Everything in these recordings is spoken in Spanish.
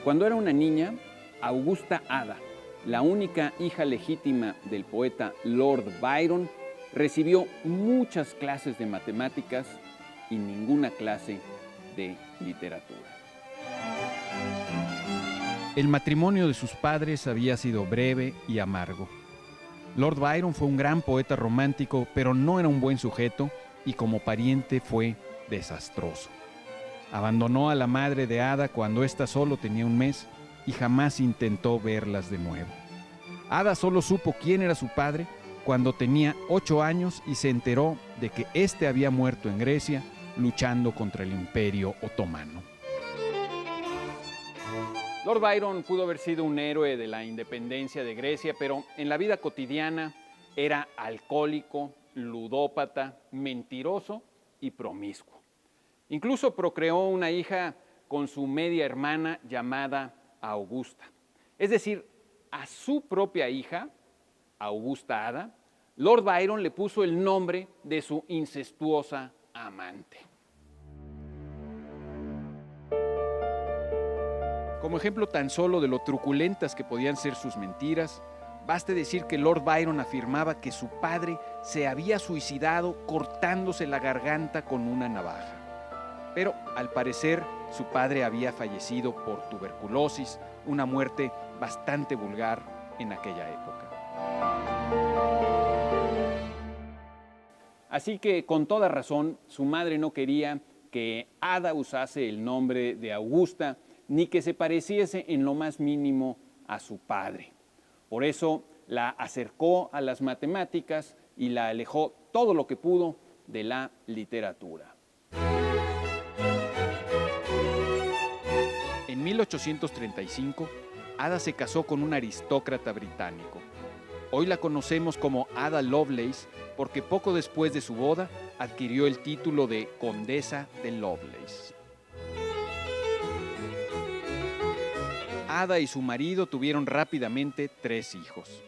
Cuando era una niña, Augusta Ada, la única hija legítima del poeta Lord Byron, recibió muchas clases de matemáticas y ninguna clase de literatura. El matrimonio de sus padres había sido breve y amargo. Lord Byron fue un gran poeta romántico, pero no era un buen sujeto y como pariente fue desastroso. Abandonó a la madre de Ada cuando ésta solo tenía un mes y jamás intentó verlas de nuevo. Ada solo supo quién era su padre cuando tenía 8 años y se enteró de que éste había muerto en Grecia luchando contra el Imperio Otomano. Lord Byron pudo haber sido un héroe de la independencia de Grecia, pero en la vida cotidiana era alcohólico, ludópata, mentiroso y promiscuo. Incluso procreó una hija con su media hermana llamada Augusta. Es decir, a su propia hija, Augusta Ada, Lord Byron le puso el nombre de su incestuosa amante. Como ejemplo tan solo de lo truculentas que podían ser sus mentiras, baste decir que Lord Byron afirmaba que su padre se había suicidado cortándose la garganta con una navaja. Pero, al parecer, su padre había fallecido por tuberculosis, una muerte bastante vulgar en aquella época. Así que, con toda razón, su madre no quería que Ada usase el nombre de Augusta, ni que se pareciese en lo más mínimo a su padre. Por eso la acercó a las matemáticas y la alejó todo lo que pudo de la literatura. En 1835, Ada se casó con un aristócrata británico. Hoy la conocemos como Ada Lovelace porque poco después de su boda adquirió el título de Condesa de Lovelace. Ada y su marido tuvieron rápidamente 3 hijos.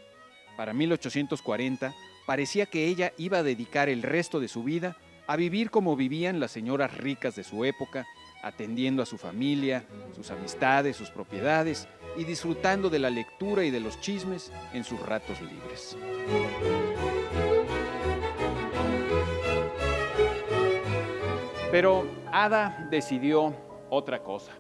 Para 1840, parecía que ella iba a dedicar el resto de su vida a vivir como vivían las señoras ricas de su época, atendiendo a su familia, sus amistades, sus propiedades y disfrutando de la lectura y de los chismes en sus ratos libres. Pero Ada decidió otra cosa.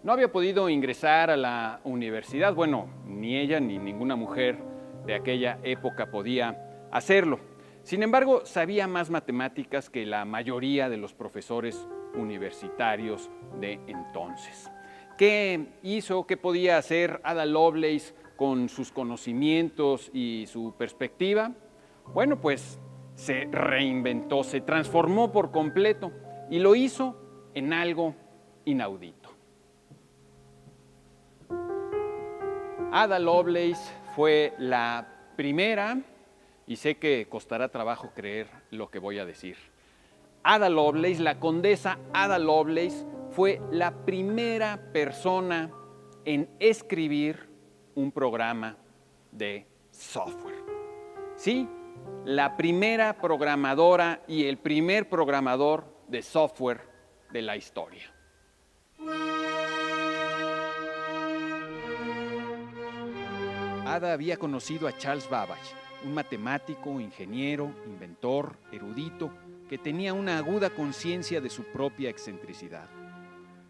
No había podido ingresar a la universidad, bueno, ni ella ni ninguna mujer de aquella época podía hacerlo. Sin embargo, sabía más matemáticas que la mayoría de los profesores universitarios de entonces. ¿Qué hizo? ¿Qué podía hacer Ada Lovelace con sus conocimientos y su perspectiva? Bueno, pues se reinventó, se transformó por completo y lo hizo en algo inaudito. Ada Lovelace fue la primera, y sé que costará trabajo creer lo que voy a decir. Ada Lovelace, la condesa Ada Lovelace, fue la primera persona en escribir un programa de software. Sí, la primera programadora y el primer programador de software de la historia. Ada había conocido a Charles Babbage, un matemático, ingeniero, inventor, erudito, que tenía una aguda conciencia de su propia excentricidad.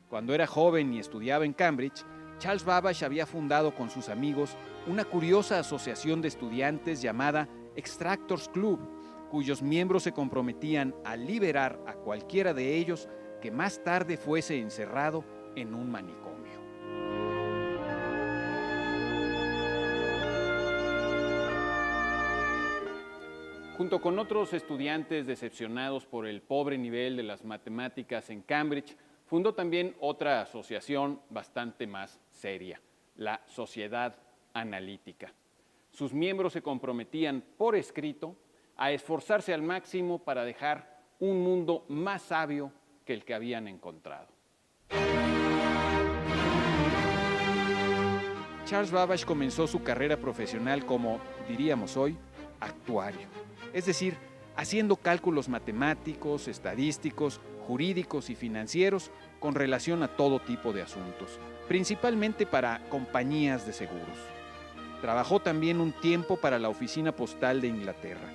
Cuando era joven y estudiaba en Cambridge, Charles Babbage había fundado con sus amigos una curiosa asociación de estudiantes llamada Extractors Club, cuyos miembros se comprometían a liberar a cualquiera de ellos que más tarde fuese encerrado en un manicomio. Junto con otros estudiantes decepcionados por el pobre nivel de las matemáticas en Cambridge, fundó también otra asociación bastante más seria, la Sociedad Analítica. Sus miembros se comprometían por escrito a esforzarse al máximo para dejar un mundo más sabio que el que habían encontrado. Charles Babbage comenzó su carrera profesional como, diríamos hoy, actuario. Es decir, haciendo cálculos matemáticos, estadísticos, jurídicos y financieros con relación a todo tipo de asuntos, principalmente para compañías de seguros. Trabajó también un tiempo para la Oficina Postal de Inglaterra.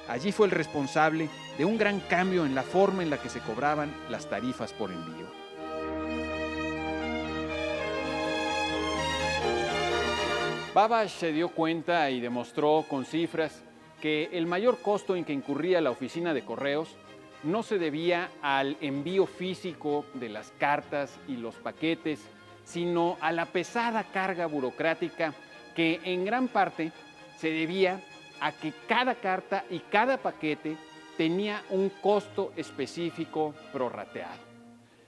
Allí fue el responsable de un gran cambio en la forma en la que se cobraban las tarifas por envío. Babbage se dio cuenta y demostró con cifras que el mayor costo en que incurría la oficina de correos no se debía al envío físico de las cartas y los paquetes, sino a la pesada carga burocrática que en gran parte se debía a que cada carta y cada paquete tenía un costo específico prorrateado.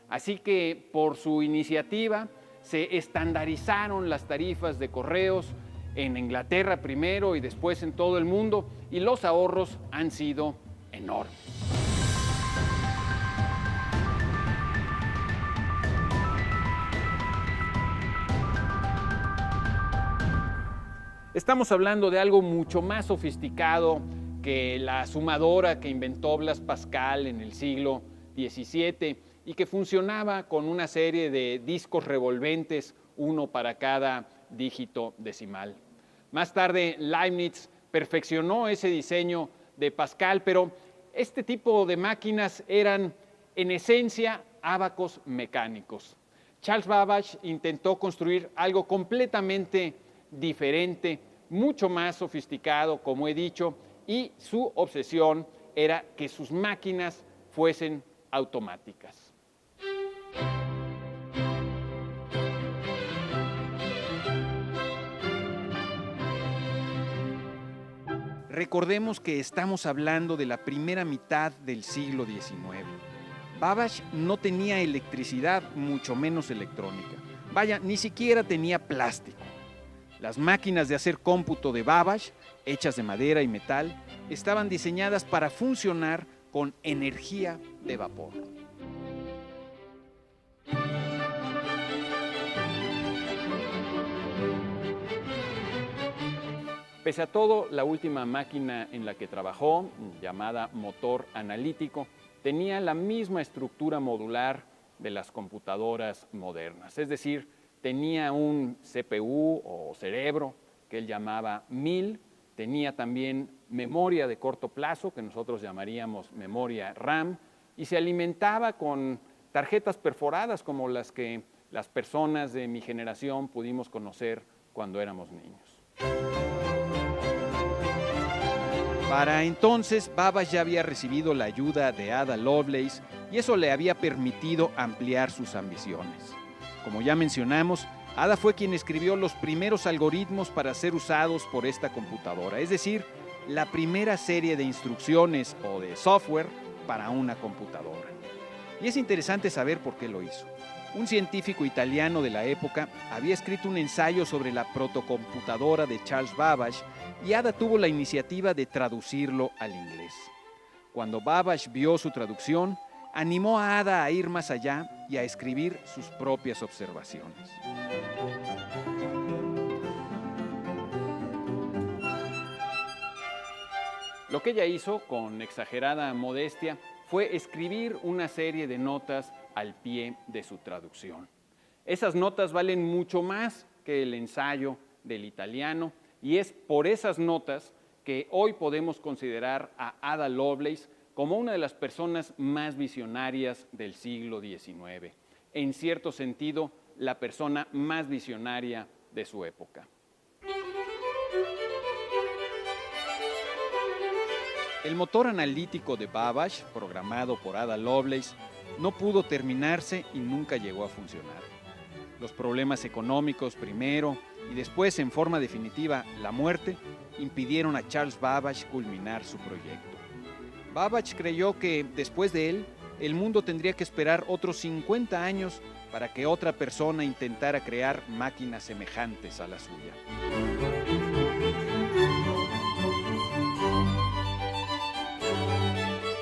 Así que por su iniciativa se estandarizaron las tarifas de correos en Inglaterra primero y después en todo el mundo, y los ahorros han sido enormes. Estamos hablando de algo mucho más sofisticado que la sumadora que inventó Blas Pascal en el siglo XVII y que funcionaba con una serie de discos revolventes, uno para cada dígito decimal. Más tarde, Leibniz perfeccionó ese diseño de Pascal, pero este tipo de máquinas eran, en esencia, ábacos mecánicos. Charles Babbage intentó construir algo completamente diferente, mucho más sofisticado, como he dicho, y su obsesión era que sus máquinas fuesen automáticas. Recordemos que estamos hablando de la primera mitad del siglo XIX. Babbage no tenía electricidad, mucho menos electrónica. Vaya, ni siquiera tenía plástico. Las máquinas de hacer cómputo de Babbage, hechas de madera y metal, estaban diseñadas para funcionar con energía de vapor. Pese a todo, la última máquina en la que trabajó, llamada motor analítico, tenía la misma estructura modular de las computadoras modernas. Es decir, tenía un CPU o cerebro que él llamaba 1000, tenía también memoria de corto plazo, que nosotros llamaríamos memoria RAM, y se alimentaba con tarjetas perforadas como las que las personas de mi generación pudimos conocer cuando éramos niños. Para entonces, Babbage ya había recibido la ayuda de Ada Lovelace y eso le había permitido ampliar sus ambiciones. Como ya mencionamos, Ada fue quien escribió los primeros algoritmos para ser usados por esta computadora, es decir, la primera serie de instrucciones o de software para una computadora. Y es interesante saber por qué lo hizo. Un científico italiano de la época había escrito un ensayo sobre la protocomputadora de Charles Babbage y Ada tuvo la iniciativa de traducirlo al inglés. Cuando Babbage vio su traducción, animó a Ada a ir más allá y a escribir sus propias observaciones. Lo que ella hizo, con exagerada modestia, fue escribir una serie de notas al pie de su traducción. Esas notas valen mucho más que el ensayo del italiano y es por esas notas que hoy podemos considerar a Ada Lovelace como una de las personas más visionarias del siglo XIX. En cierto sentido, la persona más visionaria de su época. El motor analítico de Babbage, programado por Ada Lovelace, no pudo terminarse y nunca llegó a funcionar. Los problemas económicos primero y después, en forma definitiva, la muerte, impidieron a Charles Babbage culminar su proyecto. Babbage creyó que, después de él, el mundo tendría que esperar otros 50 años para que otra persona intentara crear máquinas semejantes a la suya.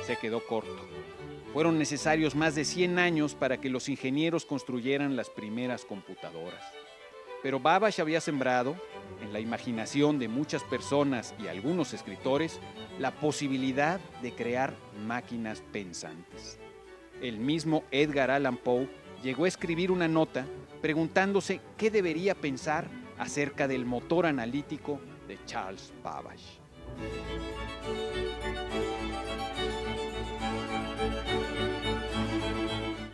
Se quedó corto. Fueron necesarios más de 100 años para que los ingenieros construyeran las primeras computadoras. Pero Babbage había sembrado, en la imaginación de muchas personas y algunos escritores, la posibilidad de crear máquinas pensantes. El mismo Edgar Allan Poe llegó a escribir una nota preguntándose qué debería pensar acerca del motor analítico de Charles Babbage.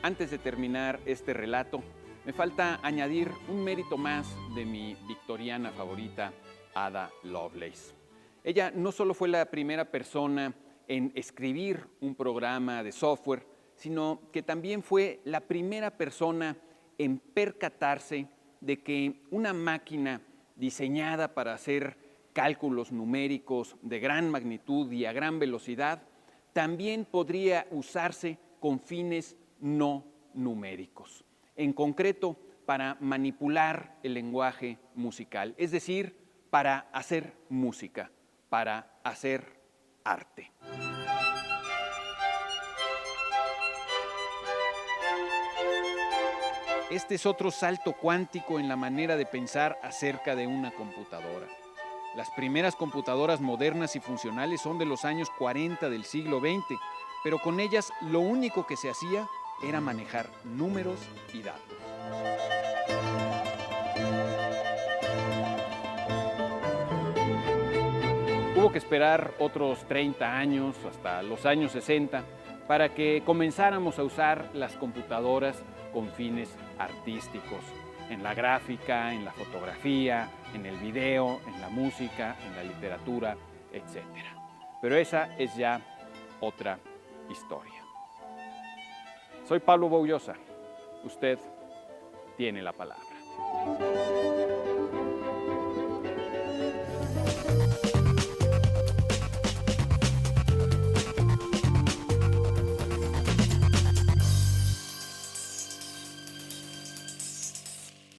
Antes de terminar este relato, me falta añadir un mérito más de mi victoriana favorita, Ada Lovelace. Ella no solo fue la primera persona en escribir un programa de software, sino que también fue la primera persona en percatarse de que una máquina diseñada para hacer cálculos numéricos de gran magnitud y a gran velocidad también podría usarse con fines no numéricos, en concreto para manipular el lenguaje musical, es decir, para hacer música, para hacer arte. Este es otro salto cuántico en la manera de pensar acerca de una computadora. Las primeras computadoras modernas y funcionales son de los años 40 del siglo XX, pero con ellas lo único que se hacía era manejar números y datos. Hubo que esperar otros 30 años, hasta los años 60, para que comenzáramos a usar las computadoras con fines artísticos, en la gráfica, en la fotografía, en el video, en la música, en la literatura, etc. Pero esa es ya otra historia. Soy Pablo Boullosa. Usted tiene la palabra.